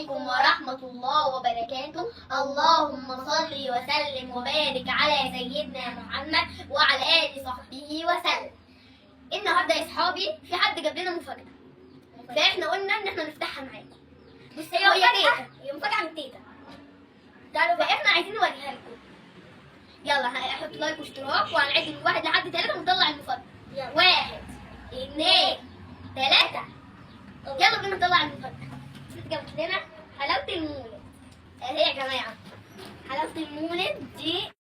عليكم ورحمة الله وبركاته. اللهم صل وسلم وبارك على سيدنا محمد وعلى آله صحبه وسلم. النهارده يا صحابي في حد جاب لنا مفاجأة، فاحنا قلنا ان احنا نفتحها معاكم. بس هي تيتا، هي مفاجأة من تيتا. تعالوا بقى احنا عايزين نوريها لكم. يلا هنحط لايك واشتراك وهنعد من 1 لحد 3 ونطلع المفاجأة. 1 2 3. يلا بينا نطلع المفاجأة. جابت لنا حلاوة المولد اهي يا جماعة. حلاوة المولد دي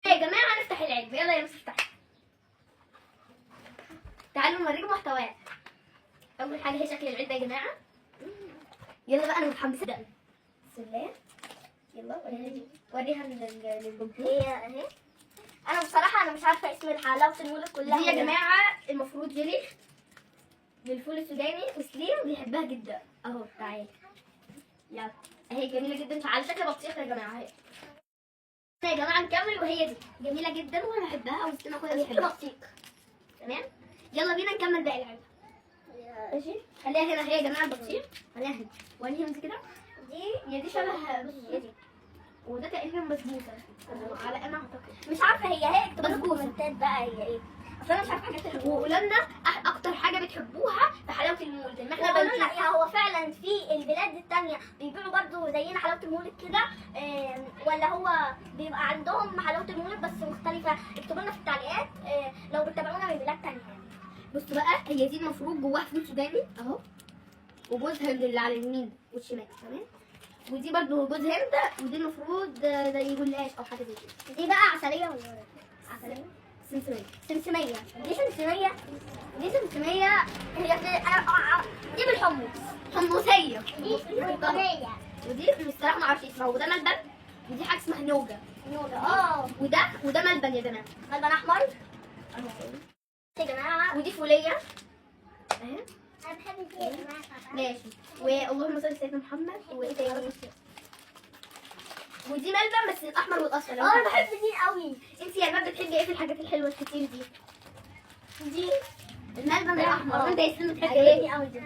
يا جماعة. هنفتح العلبة، يلا يا نفتح. تعالوا نوريكم محتواها. أول حاجة هي شكل العلبة يا جماعة. يلا بقى أنا متحمسة جدا. بسم الله. يلا وريها للجمهور. هي اهي. انا بصراحه انا مش عارفه اسم حلاوه المولد كلها. دي يا جماعة المفروض جيلي بالفول السوداني وسليم بيحبها جدا. اهو تعالي. يلا اهي جميلة جدا على شكل بطيخ يا جماعة. اهي يا جماعة نكمل. وهي دي جميلة جدا وانا بحبها وسليم اخويا بيحبها. بطيخ. تمام. يلا بينا نكمل باقي العلبة. ماشي. خليها هنا اهي يا جماعة البطيخ. خليها هنا. وانهي انت كده. دي شبه بصي دي. وده تقريبا بسبوسة على انا اعتقد. مش عارفه هي اكتبوا لنا في بسبوسة. الكومنتات بقى هي ايه. اصل انا مش عارفه حاجات المولد. وقولوا لنا اكتر حاجة بتحبوها في حلاوة المولد. ان احنا وقولوا لنا بنشوف. هو فعلا في البلاد التانية بيبيعوا برضو زينا حلاوه المولد كده ولا هو بيبقى عندهم حلاوه المولد بس مختلفه. اكتبوا لنا في التعليقات لو بتتابعونا من بلاد تانية يعني. بصوا بقى هي دي المفروض جواها فول سوداني اهو، وجوز هند اللي على اليمين والشمال. تمام. ودي برضو جوز هند، ودي المفروض زي جلاش او حاجه زي كده. دي بقى عسليه ولا عسليه سمسميه. سمسميه. دي سمسميه. دي سمسميه. هي دي بالحمص. حمصيه. دي سمسميه. ودي الصراحه ما اعرفش اسمها. وده ملبن. ودي حاجه اسمها نوجا. نوجا. وده ملبن يا جماعه. ملبن احمر يا جماعه. ودي فوليه اهي. انا بحب دي يا جماعه. ماشي. واللهم صل على سيدنا محمد. وايه تاني. ودي ملبن بس الاحمر والاصفر. انا بحب دي قوي. انت يا مال بتحبي ايه في الحاجات الحلوه الكتير دي؟ دي الملبن الاحمر. وانت يا سليم بتحبي ايه؟ قوي دي.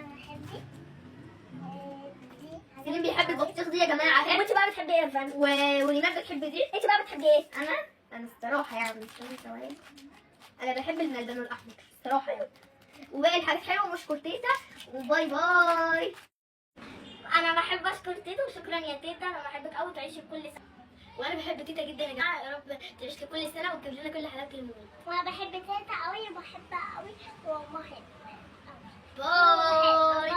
سليم بيحب البطيخ دي يا جماعه اهي. وانت بقى بتحبي ايه يا فندم؟ ونيمات بتحب دي. انت بقى بتحبي ايه؟ انا الصراحه يعني ثواني. انا بحب الملبن الاحمر الصراحه يعني. وباقي الحاجات حلوه ومشكور تيتا. وباي باي. انا بحب اشكر تيتا وشكرا يا تيتا. انا بحبك قوي تعيشي كل سنه. وانا بحب تيتا جدا يا جماعه. يا رب تعيش كل سنه وتجيب لنا كل حلاوه المولد. وانا بحب تيتا قوي وبحبها قوي وامها. باي.